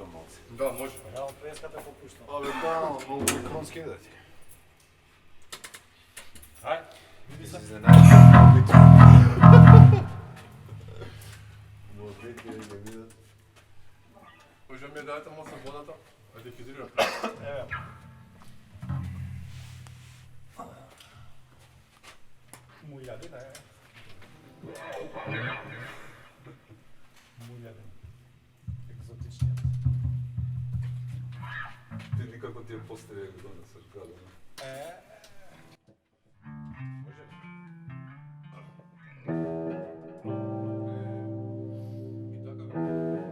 popuštam malce. Da, može. Realno pleskate popuštam. Ali da, mogu mikron skidati. Aj, vidi se. Iznenađen, biti. Može biti, je vidio. Може ми дадете малко водата, а дефизирам. Evo. Muljadina je. Muljadina. Egzotičnija. Ti nikako ti je postavio danas, kada ne? Може. И така.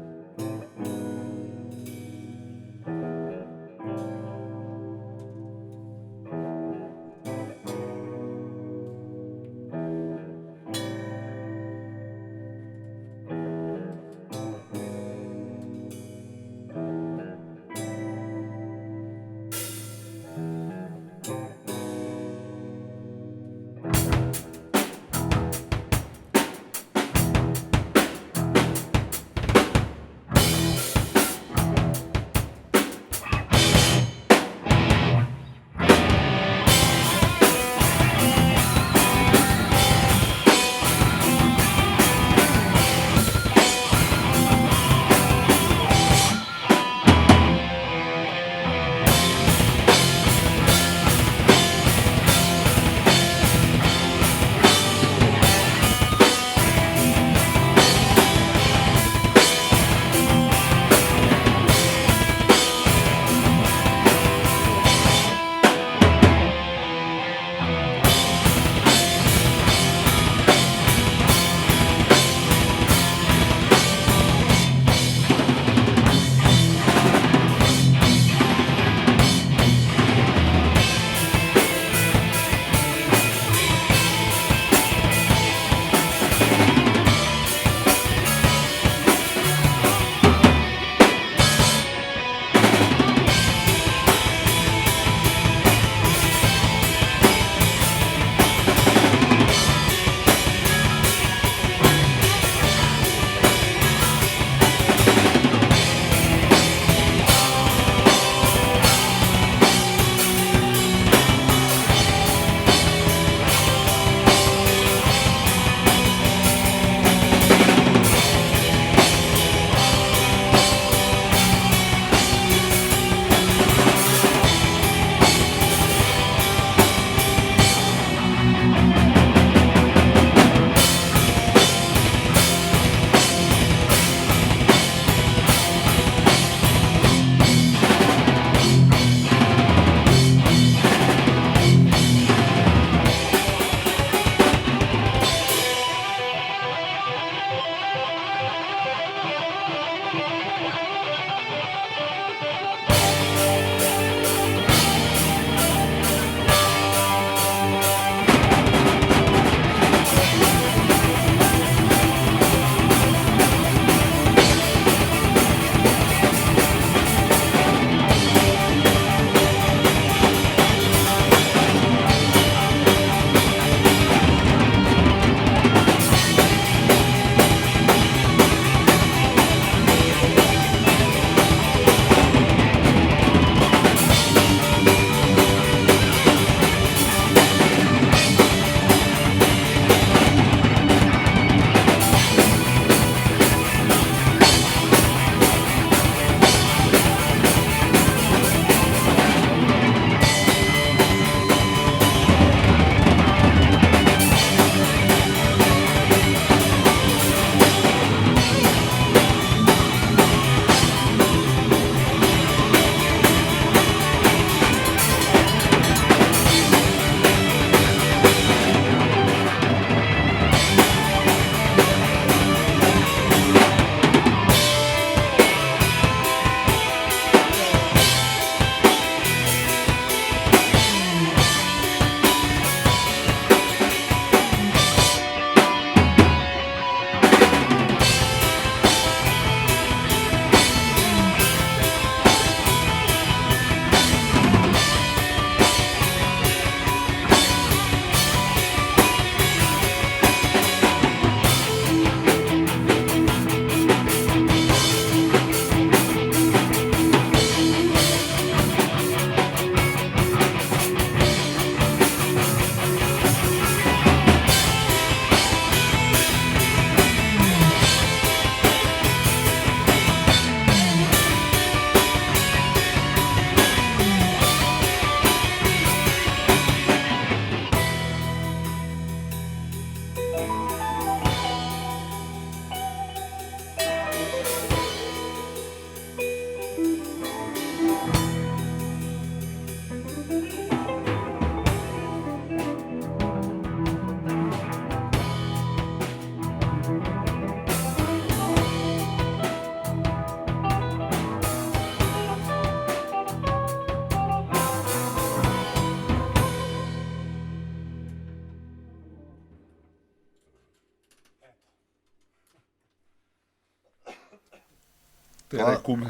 Пере куме.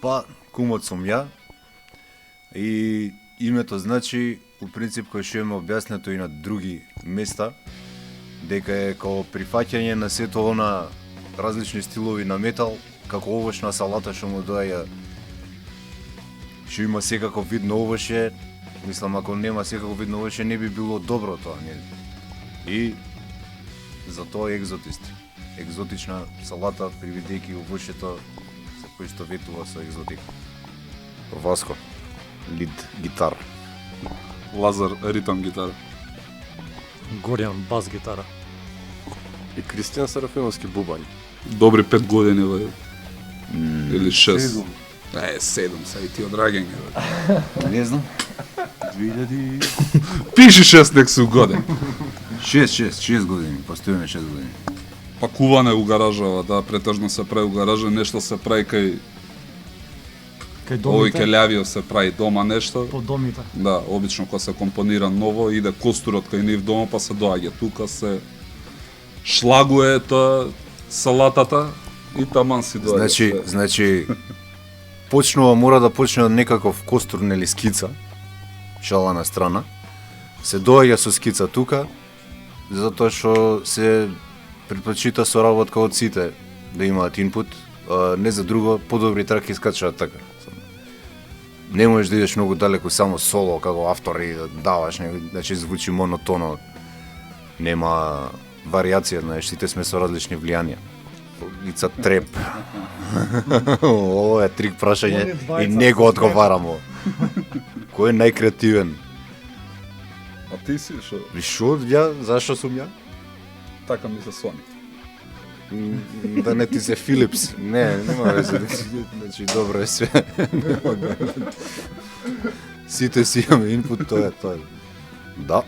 Па, кумот сум ја. И името значи, у принцип, кој што има објаснето и на други места, дека е као прифаќање на сето она различни стилови на метал, како овошна салата што му доаѓа, што има секаков вид на овоше. Мислам, ако нема секаков вид на овоше, не би било добро тоа, нели? И затоа екзотисти. Екзотична салата, привидејќи овошето се поистоветува со екзотика. Васко, лид гитар. Лазар, ритам гитара. Горјан бас гитара. И Кристијан Серафимовски бубањ. Добри 5 години, бе. Или 6. 7, са и ти од раѓање, бе. Не знам. 2000... Пиши 6, нек се угоден. 6 години, постојаме 6 години. Пакуване у гаражава, да, претежно се прави у гаража, нешто се прави кај Кај овој домите, келјавио се прави дома нешто. по домите. Да, обично кога се компонира ново, иде костурот кај нив дома, па се доаѓа тука, се шлагуе тоа салатата и таман си доаѓа. Значи мора да почне од некаков костур нели скица, шала на страна. Се доаѓа со скица тука, затоа што се предпочита со работка од сите да имаат инпут, не за друго, подобри траки скачаат така. Не можеш да идеш многу далеку само соло како автор и да даваш, значи звучи монотоно. Нема варијација, знаеш, сите сме со различни влијанија. Ица треп. Ово е трик прашање и не го одговарам ово. Кој е најкреативен? А ти си шо? Шо ја? Зашо сум ја? Така ми се сони. Да не ти се Филипс. Не, нема веќе. Значи добро е све. Сите си имаме инпут, тоа е. Да.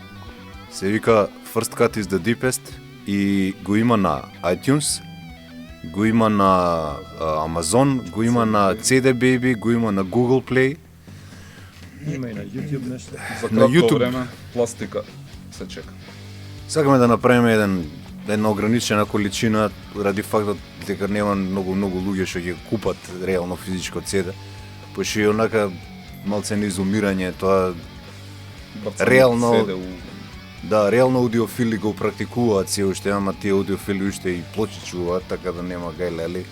Се вика First Cut is the Deepest и го има на iTunes, го има на Amazon, го има на CD Baby, го има на Google Play. Има и на YouTube нешто. За На кратко YouTube. време пластика се чека. Сакаме да направиме една ограничена количина ради фактот дека нема многу луѓе што ќе купат реално физичко CD. Пошто и онака малце на изумирање тоа. Реално- Седе у... Да, реално аудиофили го практикуваат се уште, ама тие аудиофили уште и плочичуваат, така да нема гајлели.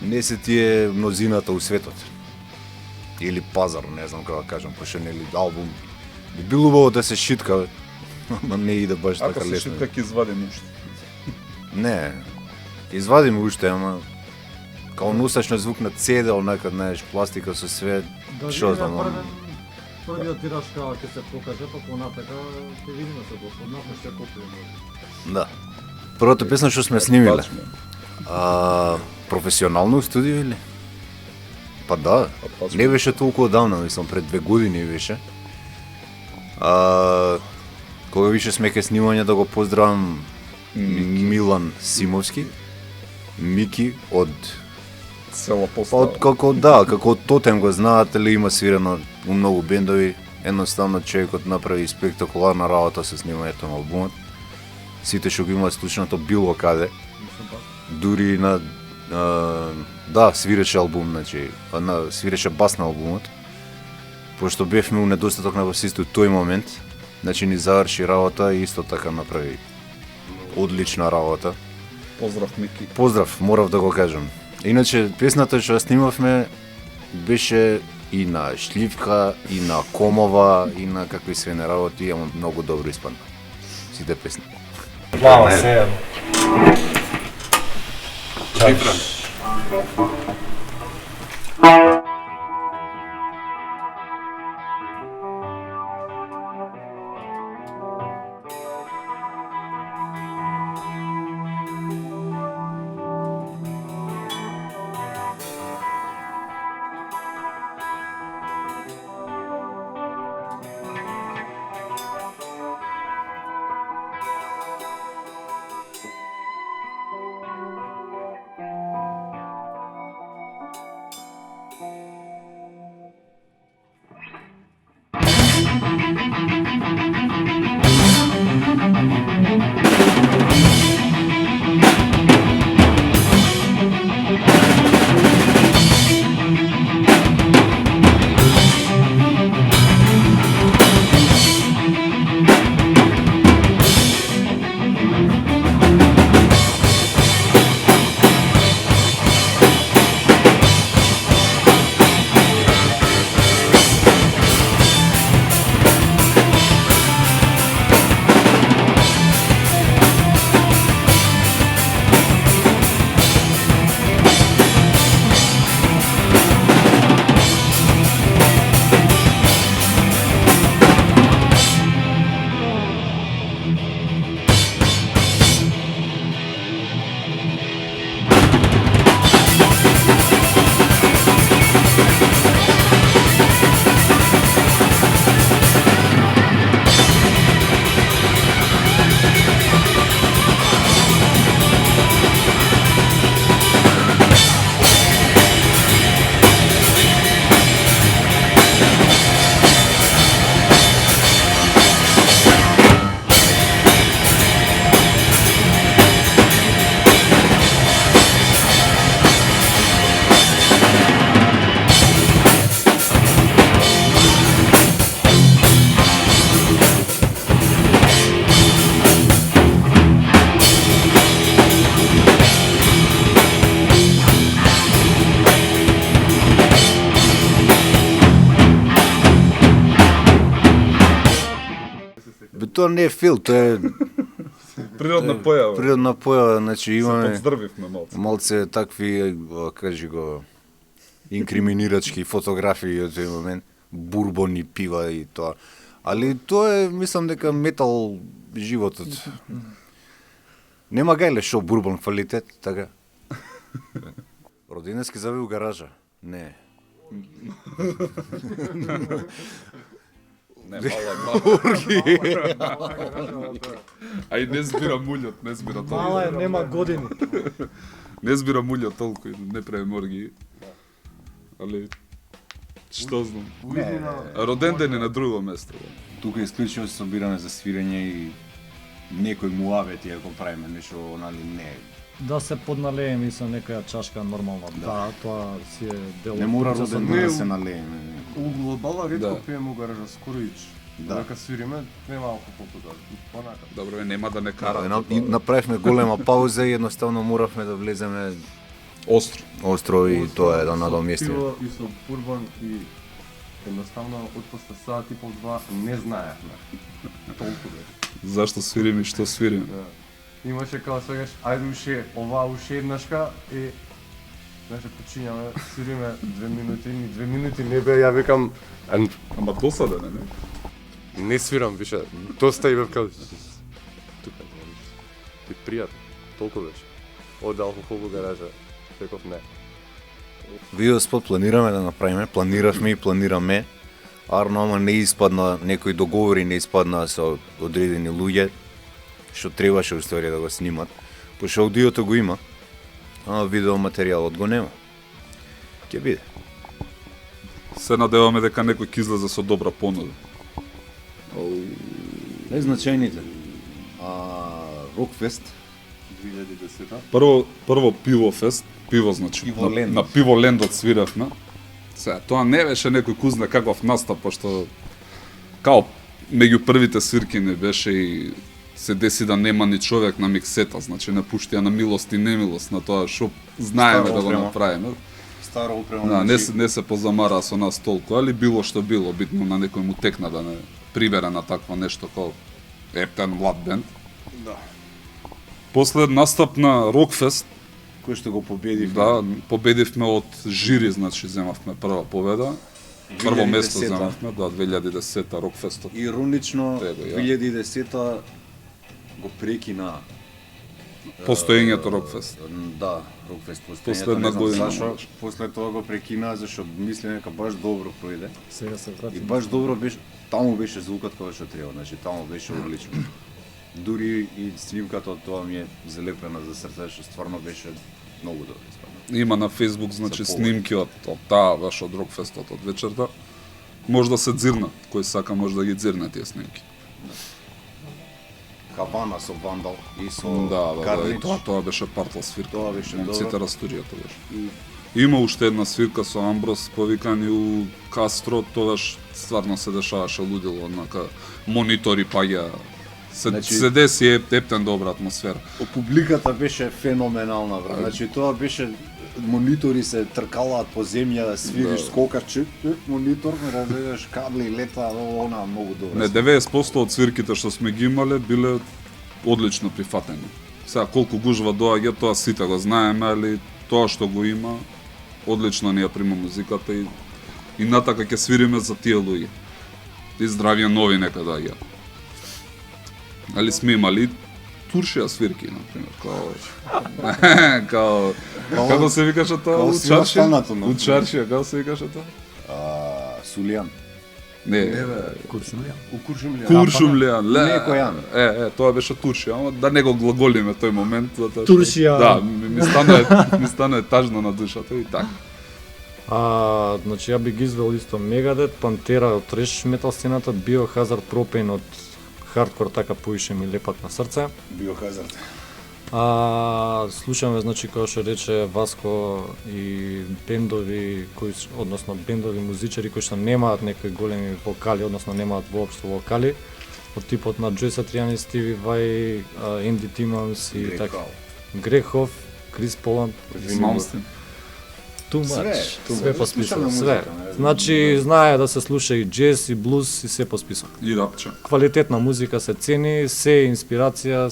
Не се тие мнозината у светот. Или пазар, не знам како да кажам, пошто нели албум би било убаво да се шитка, бе. Ама не иде баш Ако така се лесно. шитка ќе извадим уште. Не, извадиме уште, ама као носаш на звук на CD, онака, знаеш, пластика со све, шо знам, ама. Првиот тираж као ќе се покаже, па понатака ќе видиме се господна, па што купиме. Да. Првата песна што сме снимиле. Тачно. Професионално студио или? Па да, тачно. не беше толку одамна, мислам, пред 2 години беше. Кога више сме ке снимање, да го поздравам Милан Симовски, Мики од Цела па постава. од како тотем го знаат, или има свирено у многу бендови. Едноставно човекот направи спектакуларна работа со снимањето на албумот. Сите што го имаат слушнато било каде. Дури на да, свиреше албум, значи, свиреше бас на албумот. Пошто бевме у недостаток на басистот тој момент, значи ни заврши работа и исто така направи одлична работа. Поздрав Мики. Поздрав, морав да го кажам. Иначе песната што ја снимавме беше и на Шливка, и на Комова, и на какви све не работи, ама многу добро испадна. Сите песни. Плава се. тоа не е фил, тоа е Природна појава. природна појава, значи Се имаме подздрвивме малце. малце такви, кажи го, инкриминирачки фотографии од тој момент, бурбони, пива и тоа. Али тоа е, мислам дека метал животот. Нема гајле шо бурбон квалитет, така. Родинески зави у гаража. Не. Не, мала. Ај не збира муљот, не збира Мала е, толку. нема години. Не збира муљот толку, не прави морги. Али што знам. Роден ден е на друго место. Тука исклучиво се собираме за свирење и некој муавети ако правиме нешто, нали, не. Да се подналеем и со некоја чашка нормална. Да, тоа си е дел Не од мора процесот. роден ден да се налееме. У глобала ретко Да. пием у гаража, скоро ич. Да. Дека свириме, нема алкохол да. Понака. Добро, нема да не кара. И направивме голема пауза и едноставно моравме да влеземе Остро. остро и тоа е да Со надоместиме. пиво и со бурбон и едноставно од после сат и пол два не знаевме. Толку бе. Зашто свириме и што свириме? Да. Имаше као сегаш, ајде уште, ова уште еднашка и значи почињаме, свириме 2 минути, ни 2 минути не бе, ја викам, Ама досаден е, не? не свирам више, доста и бе као, тука, ти пријатно, толку беше. Од алкохол во гаража, реков не. Видеоспот планираме да направиме, планиравме и планираме. Арно, ама не испадна, некои договори не испадна со одредени луѓе, што требаше усторија да го снимат. Пошто аудиото го има, а видеоматеријалот го нема. Ќе биде. Се надеваме дека некој ќе излезе со добра понуда. Најзначајните. Рокфест 2010-та. Прво пивофест, пиво значи Пиволендот. на пиволендот свиравме. Сега тоа не беше некој кузна каков настап, пошто као меѓу првите свирки не беше и се деси да нема ни човек на миксета, значи не пуштија на милост и немилост на тоа што знаеме Стара да го опрема. направиме. Стара опрема. Да, не се позамара со нас толку, али било што било, битно на некој му текна да не прибере на такво нешто како Ептен млад бенд. Да. После настап на Рокфест, Кој што го победивме. да, победивме од жири, значи земавме прва победа. Прво 2010-та. место земавме, да, 2010-та Рокфестот. Иронично, Его, ја. 2010-та го прекина Постоењето Рокфест. Да, Рокфест постоењето. Последна не знам година. Зашо, после тоа го прекина, зашто мислиме дека баш добро пројде. Сега се И врати. баш добро беше, таму беше звукот кој што треба, значи таму беше одлично. Дури и снимката од тоа ми е залепена за срце, што стварно беше многу добро испадна. Има на Facebook, значи За повод. снимки од таа баш од Рокфестот од вечерта. Може да се дзирнат, кој сака може да ги дзирне тие снимки. Кабана со Вандал и со Да, и Карнич. тоа беше партал свирка. Тоа беше Момците добро. растуријата беше. И Има уште една свирка со Амброс повикани у Кастро, тогаш стварно се дешаваше лудило, однака монитори паѓа. Значи- Се деси ептен добра атмосфера. публиката беше феноменална, брат. Значи тоа беше монитори се тркалаат по земја, свириш, Да. скокаш, монитор, разгледаш кабли, лета, она многу добро. Не, 90% од свирките што сме ги имале биле одлично прифатени. Сега колку гужва доаѓа, тоа сите го знаеме, али тоа што го има, одлично ни ја прима музиката и натака ќе свириме за тие луѓе. И здравија нови нека доаѓа. Али сме имали туршија свирки, например, као како се викаше тоа као у свира чаршија? станато, У например. чаршија, како се викаше тоа? Сулијан. Не, У Куршумлија. Куршумлијан, ле. Некојан. Тоа беше туршија, ама да не го глаголиме тој момент, затоа што Туршија. Да, ми стана тажно на душата и така. Значи ја би ги извел исто Мегадет, Пантера од треш метал сцената, Биохазард, Пропейн од хардкор, така поише ми лепат на срце. Биохазард. Слушаме, значи, како што рече Васко, и бендови, односно бендови музичари кои што немаат некои големи вокали, односно немаат воопшто вокали, од типот на Джой Сатријани, Стиви Вај, Енди Тиманс и така. Грехов, Крис Поланд. Малмстин. too much. Све по список, Слушаме све. музика, не знам. Значи знае да се слуша и джез, и блуз, и се по список. И рапче. Квалитетна музика се цени, се е инспирација,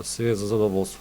се е за задоволство.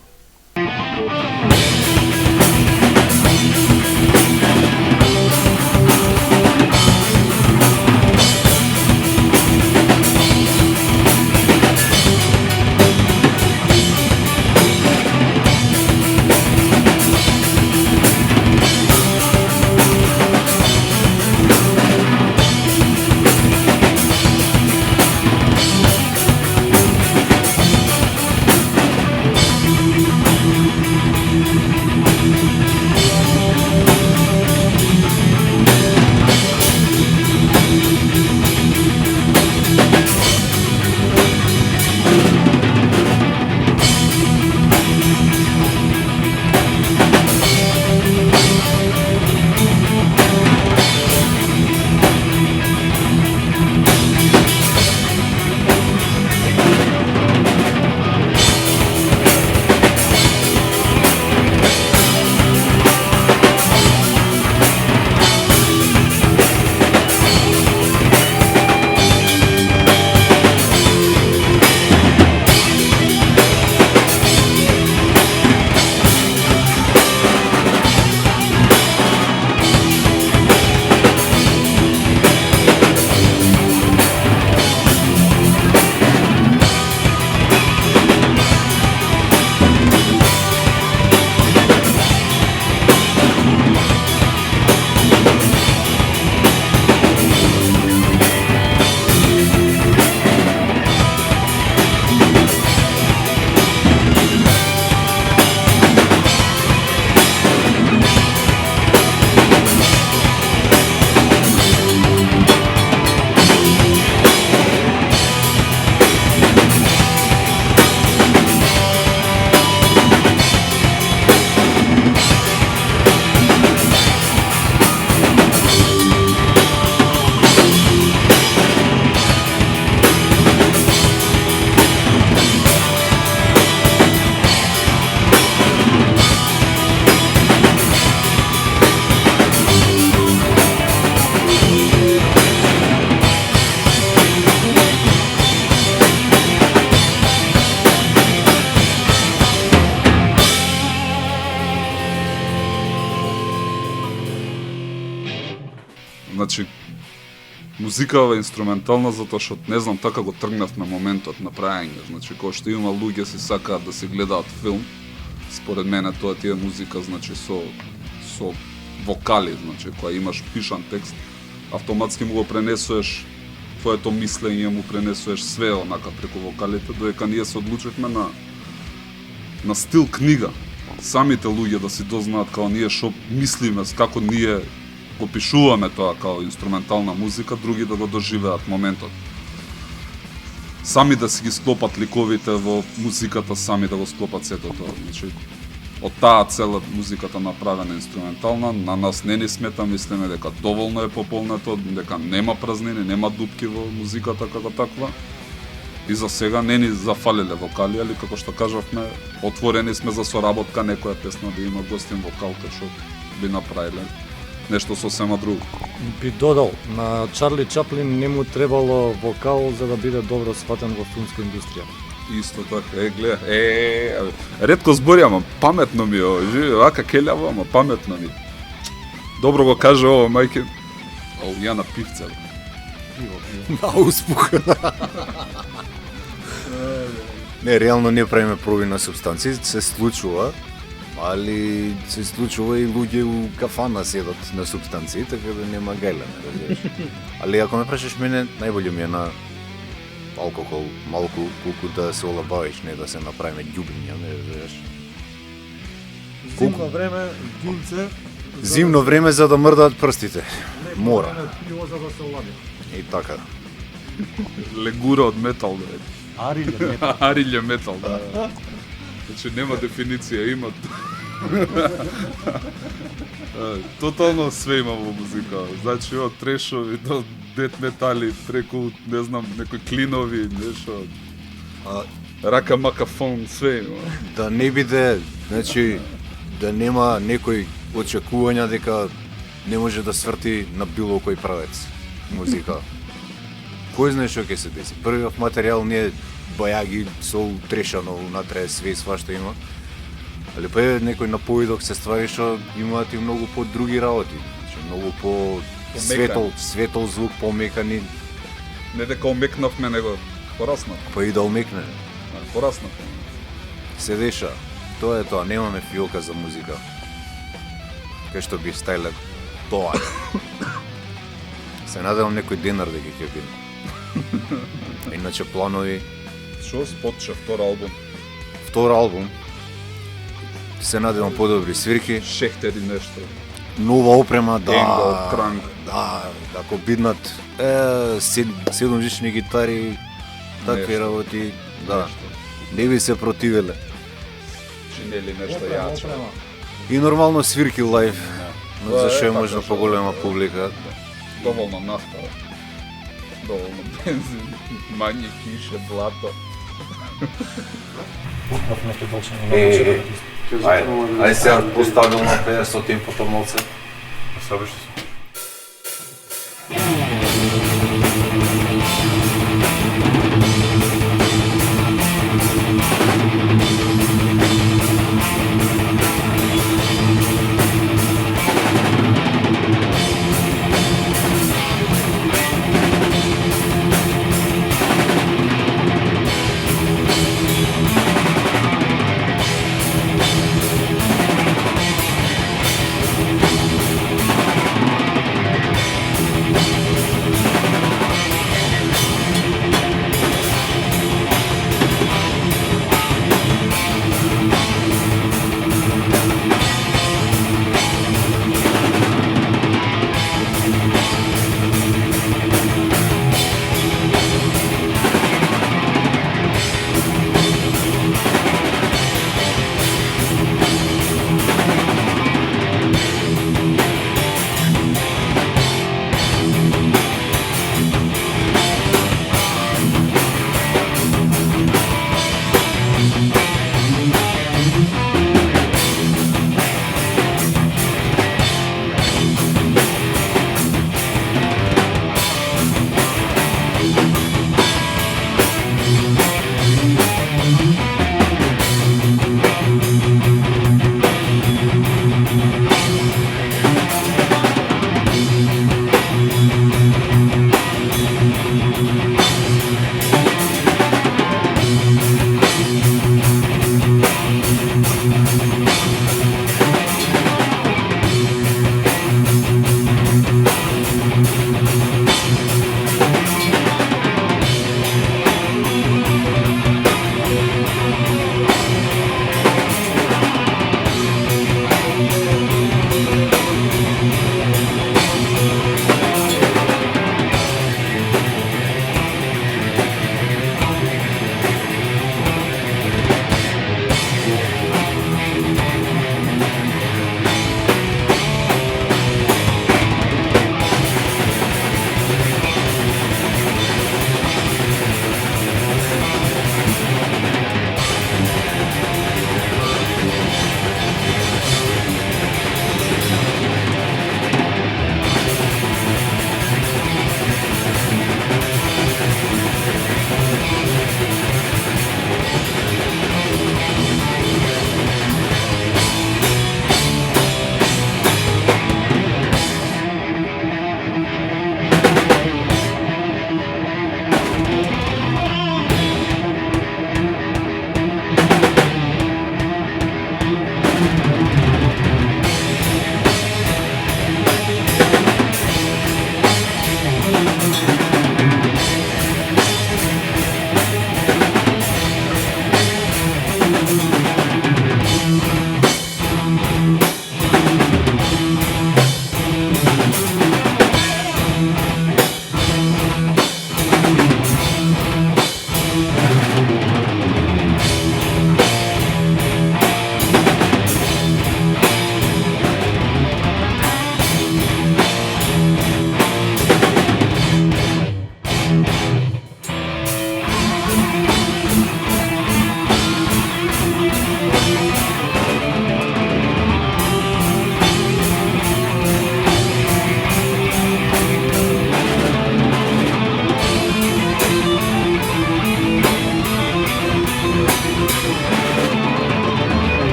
Значи, музикава е инструментална затоа што не знам така го тргнав на моментот на правење. Значи, кога што има луѓе се сакаат да се гледаат филм, според мене тоа ти е музика, значи со вокали, значи кога имаш пишан текст, автоматски му го пренесуваш твоето мислење, му пренесуваш све онака преку вокалите, додека ние се одлучивме на стил книга. Самите луѓе да си дознаат како ние што мислиме, како ние го пишуваме тоа како инструментална музика, други да го доживеат моментот. Сами да си ги склопат ликовите во музиката, сами да го склопат сето тоа. Значи, од таа цела музиката направена инструментална, на нас не ни смета, мислиме дека доволно е пополнето, дека нема празнини, нема дупки во музиката како таква. И за сега не ни зафалиле вокали, али како што кажавме, отворени сме за соработка, некоја песна да има гостин вокал, кај што би направиле нешто сосема друго. Би додал, на Чарли Чаплин не му требало вокал за да биде добро сватен во филмска индустрија. Исто така, гледа, ретко збори, ама паметно ми е, вака келјаво, ама паметно ми. Добро го каже ово, мајке. Ау, ја на пивца. На успух. Не, реално не правиме проби на субстанции, се случува, али се случува и луѓе у кафана седат на субстанции, така да нема гајлене, разбираш. Али ако ме прашаш мене, најбоље ми е на алкохол, малку, колку да се олабавиш, не да се направиме ѓубиња, не разбираш. Зимно време, гинце. Зимно време за да мрдаат прстите. Мора. Пиво за да се олади. И така. Легура од метал, да е. Ариле метал. Ариле метал, да. Значи нема дефиниција, има. Тотално све има во музика. Значи од трешови до дет метали, преку, не знам, некои клинови, нешто. Рака макафон, све има. Да не биде, значи, да нема некој очекувања дека не може да сврти на било кој правец музика. Кој знае што ќе се деси? Првиот материјал не е бајаги со трешано унатре све и свашто има. Али па е некој наповидок се ствари што имаат и многу по други работи. Значи многу по светол звук, помекани, Не дека омекнавме, него пораснав. па и да омекне. Пораснав. Се деша. Тоа е тоа, немаме фиока за музика. Кај што би стајле тоа. Се надевам некој денар дека ќе биде. Иначе планови, Што спотче втор албум? втор албум. Се надевам подобри свирки, Шехтери нешто. нова опрема, Енгол, Кранг. Да, ако биднат седомжични гитари, такви Нешто. работи, да, Нешто. не би се противеле. Чинели нешто јаче. И нормално свирки лайв, Тоа е зашто е така можна што- поголема публика. Доволно нафта. Доволно бензин. Мање кише, блато. Ајде сега поставил на 500 потомолце. Сабе што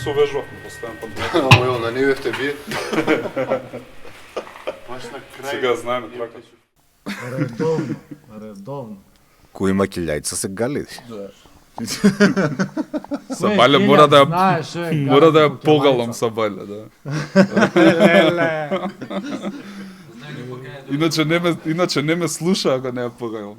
се увежувавме постојано под брака. Ама јо, на не бевте вие. Баш на крај. Сега знаеме трака. Редовно. Кој има килјајца се гали. Сабаља мора да ја мора да ја погалам Сабаља, да. Иначе не ме слуша ако не ја погалам.